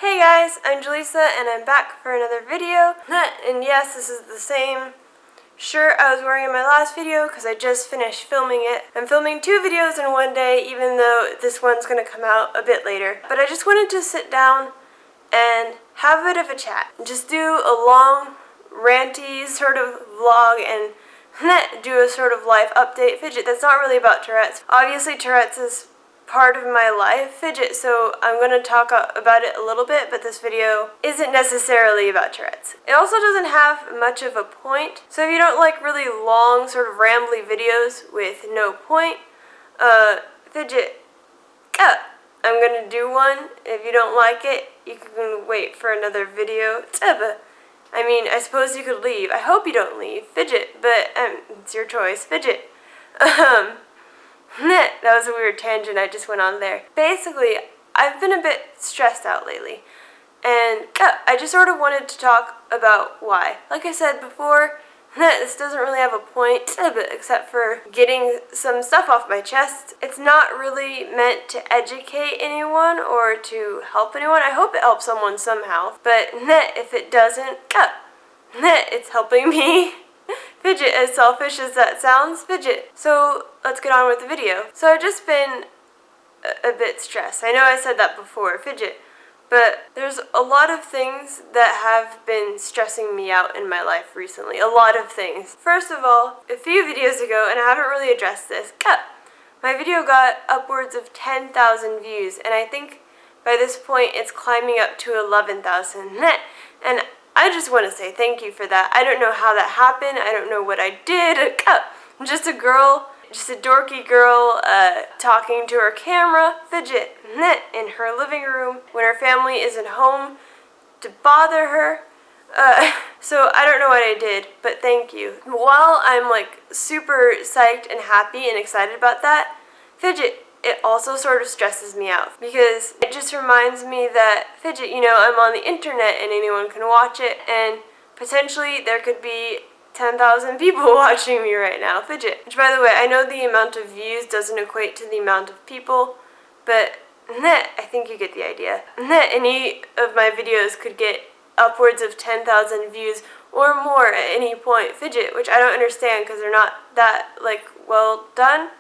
Hey guys, I'm Jaleesa and I'm back for another video. And yes, this is the same shirt I was wearing in my last video because I just finished filming it. I'm filming 2 videos in one day, even though this one's going to come out a bit later. But I just wanted to sit down and have a bit of a chat. Just do a long, ranty sort of vlog and do a sort of life update. Fidget, that's not really about Tourette's. Obviously Tourette's is part of my life, Fidget, so I'm going to talk about it a little bit, but this video isn't necessarily about Tourette's. It also doesn't have much of a point, so if you don't like really long, sort of rambly videos with no point, Fidget, I'm going to do one. If you don't like it, you can wait for another video. I mean, I suppose you could leave. I hope you don't leave, Fidget, but it's your choice, Fidget. That was a weird tangent I just went on there. Basically, I've been a bit stressed out lately, and I just sort of wanted to talk about why. Like I said before, this doesn't really have a point, except for getting some stuff off my chest. It's not really meant to educate anyone or to help anyone. I hope it helps someone somehow, but if it doesn't, it's helping me. Fidget, as selfish as that sounds, Fidget. So let's get on with the video. So I've just been a bit stressed. I know I said that before, Fidget, but there's a lot of things that have been stressing me out in my life recently. A lot of things. First of all, a few videos ago, and I haven't really addressed this, my video got upwards of 10,000 views, and I think by this point it's climbing up to 11,000. And I just want to say thank you for that. I don't know how that happened. I don't know what I did. I'm just a girl, just a dorky girl talking to her camera, Fidget, in her living room when her family isn't home to bother her. So I don't know what I did, but thank you. While I'm like super psyched and happy and excited about that, Fidget, it also sort of stresses me out because it just reminds me that, Fidget, you know, I'm on the internet and anyone can watch it, and potentially there could be 10,000 people watching me right now, Fidget. Which, by the way, I know the amount of views doesn't equate to the amount of people, but I think you get the idea. Any of my videos could get upwards of 10,000 views or more at any point, Fidget, which I don't understand because they're not that, like, well done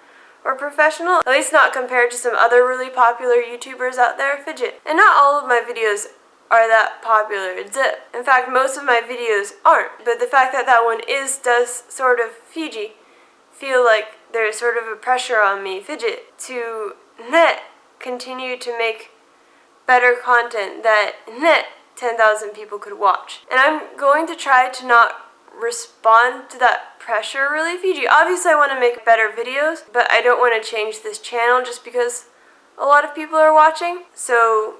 or professional, at least not compared to some other really popular YouTubers out there, Fidget. And not all of my videos are that popular, in fact, most of my videos aren't, but the fact that that one does sort of feel like there's sort of a pressure on me, Fidget, to continue to make better content that 10,000 people could watch. And I'm going to try to not respond to that pressure really, Fiji. Obviously I want to make better videos, but I don't want to change this channel just because a lot of people are watching. So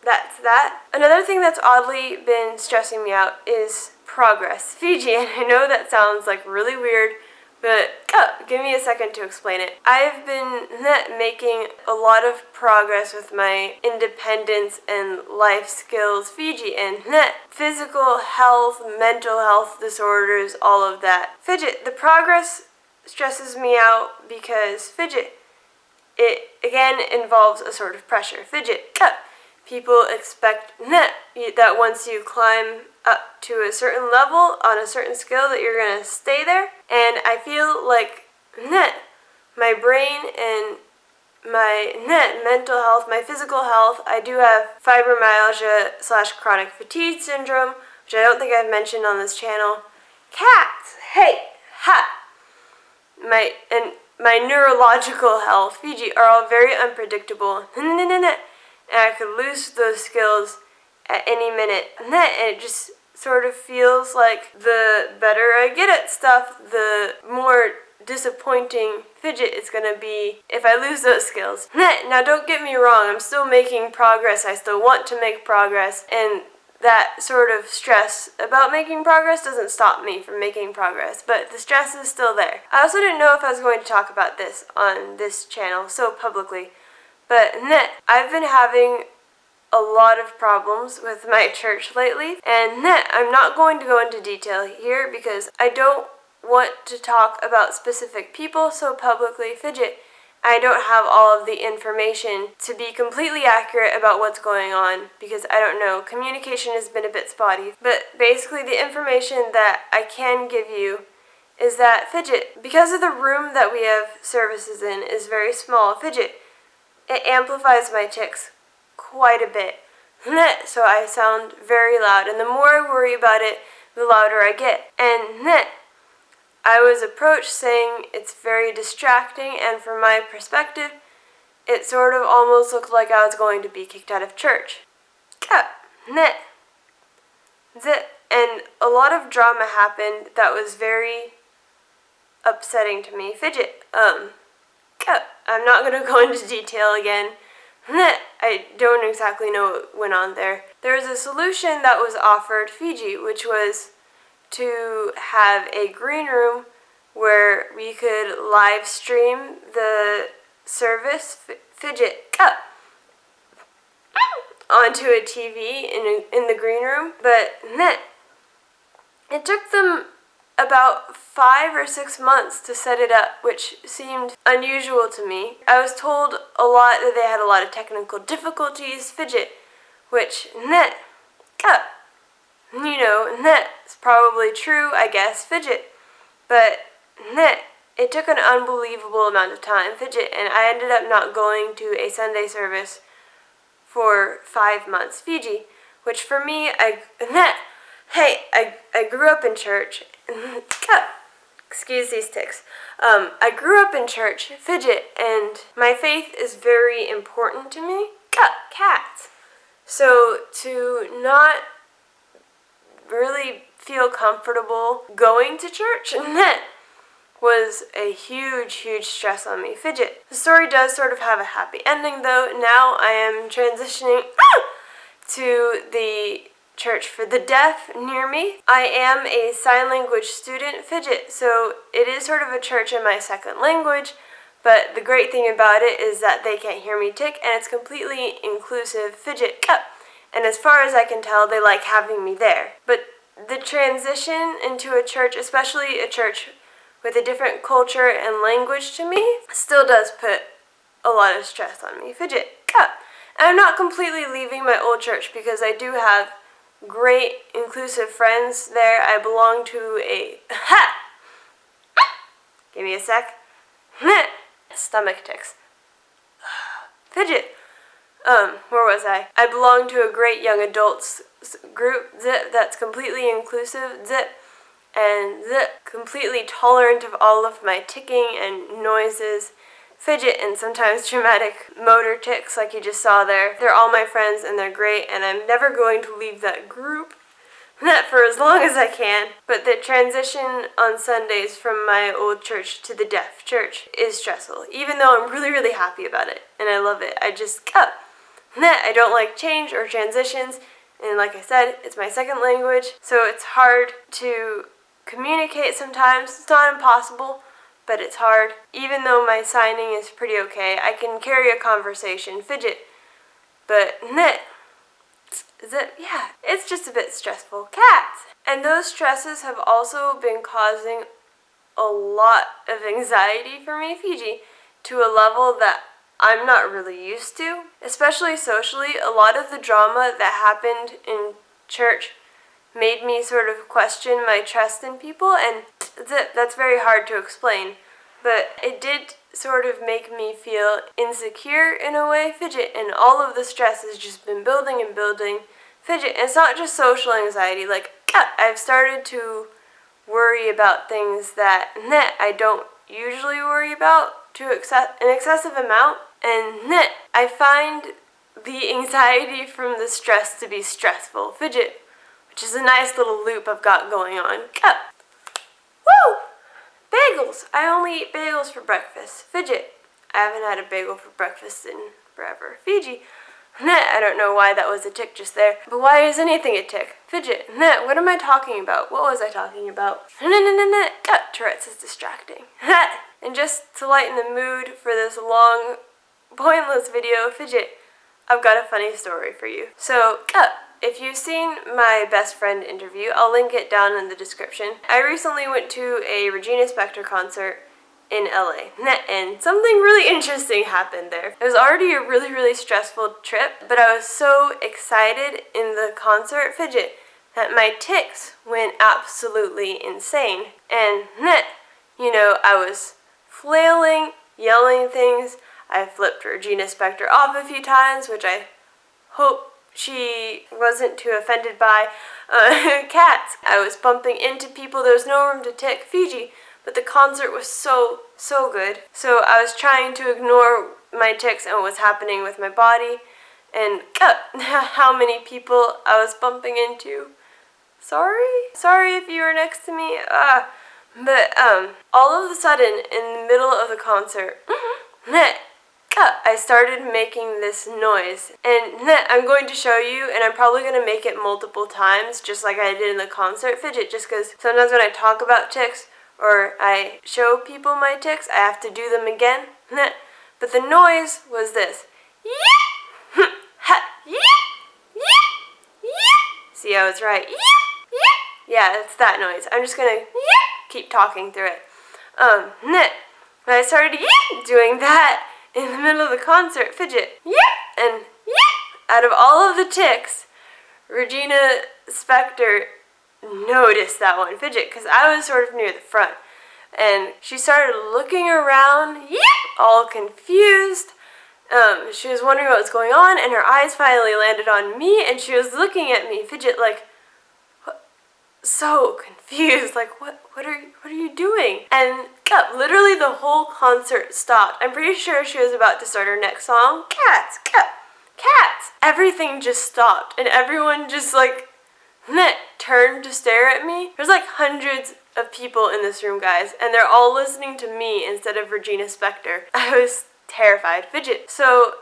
that's that. Another thing that's oddly been stressing me out is progress, Fiji, and I know that sounds like really weird, but give me a second to explain it. I've been making a lot of progress with my independence and life skills, Fiji, and physical health, mental health disorders, all of that. Fidget, the progress stresses me out because, Fidget, it again involves a sort of pressure. Fidget, people expect that once you climb up to a certain level on a certain skill that you're going to stay there. And I feel like my brain and my mental health, my physical health, I do have fibromyalgia/chronic fatigue syndrome, which I don't think I've mentioned on this channel. Cats! Hey! Ha! My neurological health, Fiji, are all very unpredictable. And I could lose those skills at any minute. And it just sort of feels like the better I get at stuff, the more disappointing, Fidget, it's gonna be if I lose those skills. Now don't get me wrong, I'm still making progress, I still want to make progress, and that sort of stress about making progress doesn't stop me from making progress, but the stress is still there. I also didn't know if I was going to talk about this on this channel so publicly, but I've been having a lot of problems with my church lately, and I'm not going to go into detail here because I don't want to talk about specific people so publicly, Fidget, I don't have all of the information to be completely accurate about what's going on because I don't know. Communication has been a bit spotty. But basically the information that I can give you is that Fidget, because of the room that we have services in is very small, Fidget, it amplifies my tics quite a bit. So I sound very loud, and the more I worry about it, the louder I get. And I was approached saying it's very distracting, and from my perspective, it sort of almost looked like I was going to be kicked out of church. And a lot of drama happened that was very upsetting to me. Fidget, I'm not going to go into detail again. I don't exactly know what went on there. There was a solution that was offered Fiji, which was to have a green room where we could live stream the service, Fidget, onto a TV in the green room. But it took them about 5 or 6 months to set it up, which seemed unusual to me. I was told a lot that they had a lot of technical difficulties, Fidget, which, it's probably true, I guess, Fidget. But, it took an unbelievable amount of time, Fidget, and I ended up not going to a Sunday service for 5 months, Fiji, which for me, I grew up in church. Excuse these tics. I grew up in church, Fidget, and my faith is very important to me. Cats. So to not really feel comfortable going to church, was a huge, huge stress on me. Fidget. The story does sort of have a happy ending, though. Now I am transitioning to the church for the deaf near me. I am a sign language student, Fidget, so it is sort of a church in my second language, but the great thing about it is that they can't hear me tick, and it's completely inclusive, Fidget, and as far as I can tell, they like having me there. But the transition into a church, especially a church with a different culture and language to me, still does put a lot of stress on me, Fidget, and I'm not completely leaving my old church because I do have great inclusive friends there. I belong to a give me a sec. Stomach tics. Fidget. Where was I? I belong to a great young adults group that's completely inclusive and completely tolerant of all of my ticking and noises. Fidget and sometimes dramatic motor tics like you just saw there. They're all my friends and they're great, and I'm never going to leave that group for as long as I can. But the transition on Sundays from my old church to the deaf church is stressful, even though I'm really, really happy about it and I love it. I just I don't like change or transitions, and like I said, it's my second language, so it's hard to communicate sometimes. It's not impossible, but it's hard. Even though my signing is pretty okay, I can carry a conversation, Fidget. But it's just a bit stressful. Cats! And those stresses have also been causing a lot of anxiety for me, Fiji, to a level that I'm not really used to. Especially socially, a lot of the drama that happened in church made me sort of question my trust in people, and that's very hard to explain, but it did sort of make me feel insecure in a way, Fidget, and all of the stress has just been building and building. Fidget, and it's not just social anxiety, like, I've started to worry about things that I don't usually worry about to an excessive amount, and I find the anxiety from the stress to be stressful, Fidget, which is a nice little loop I've got going on. Woo! Bagels! I only eat bagels for breakfast. Fidget. I haven't had a bagel for breakfast in forever. Fiji. I don't know why that was a tick just there, but why is anything a tick? Fidget. What am I talking about? What was I talking about? Tourette's is distracting. And just to lighten the mood for this long, pointless video, Fidget, I've got a funny story for you. So, if you've seen my best friend interview, I'll link it down in the description. I recently went to a Regina Spektor concert in LA, and something really interesting happened there. It was already a really stressful trip, but I was so excited in the concert Fidget that my tics went absolutely insane. And I was flailing, yelling things. I flipped Regina Spektor off a few times, which I hope she wasn't too offended by. Cats. I was bumping into people. There was no room to tic Fiji, but the concert was so good. So I was trying to ignore my tics and what was happening with my body, and how many people I was bumping into. Sorry if you were next to me. But all of a sudden, in the middle of the concert, I started making this noise, and I'm going to show you, and I'm probably going to make it multiple times, just like I did in the concert Fidget, just because sometimes when I talk about tics, or I show people my tics, I have to do them again. But the noise was this. See, I was right. Yeah, it's that noise. I'm just gonna keep talking through it. When I started doing that in the middle of the concert Fidget, and out of all of the tics, Regina Spektor noticed that one Fidget, because I was sort of near the front, and she started looking around, all confused. She was wondering what was going on, and her eyes finally landed on me, and she was looking at me Fidget like, so confused, like, what are you doing? And literally the whole concert stopped. I'm pretty sure she was about to start her next song. Cats. Everything just stopped, and everyone just turned to stare at me. There's like hundreds of people in this room, guys, and they're all listening to me instead of Regina Spektor. I was terrified. Fidget. So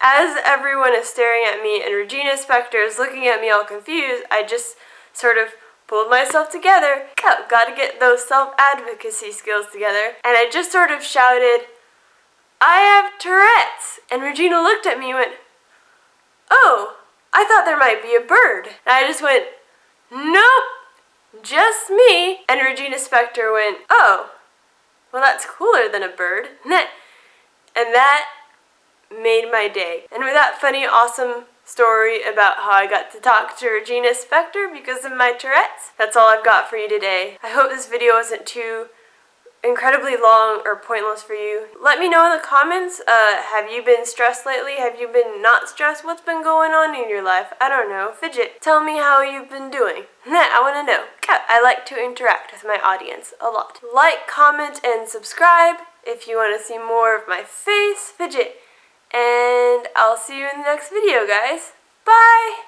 as everyone is staring at me and Regina Spektor is looking at me all confused, I just sort of pulled myself together. Gotta get those self-advocacy skills together. And I just sort of shouted, "I have Tourette's!" And Regina looked at me and went, "Oh, I thought there might be a bird." And I just went, "Nope, just me." And Regina Spektor went, "Oh, well, that's cooler than a bird." And that made my day. And with that funny, awesome story about how I got to talk to Regina Spektor because of my Tourette's, that's all I've got for you today. I hope this video wasn't too incredibly long or pointless for you. Let me know in the comments, have you been stressed lately? Have you been not stressed? What's been going on in your life? I don't know. Fidget, tell me how you've been doing. I want to know. I like to interact with my audience a lot. Like, comment, and subscribe if you want to see more of my face, Fidget. And I'll see you in the next video, guys. Bye!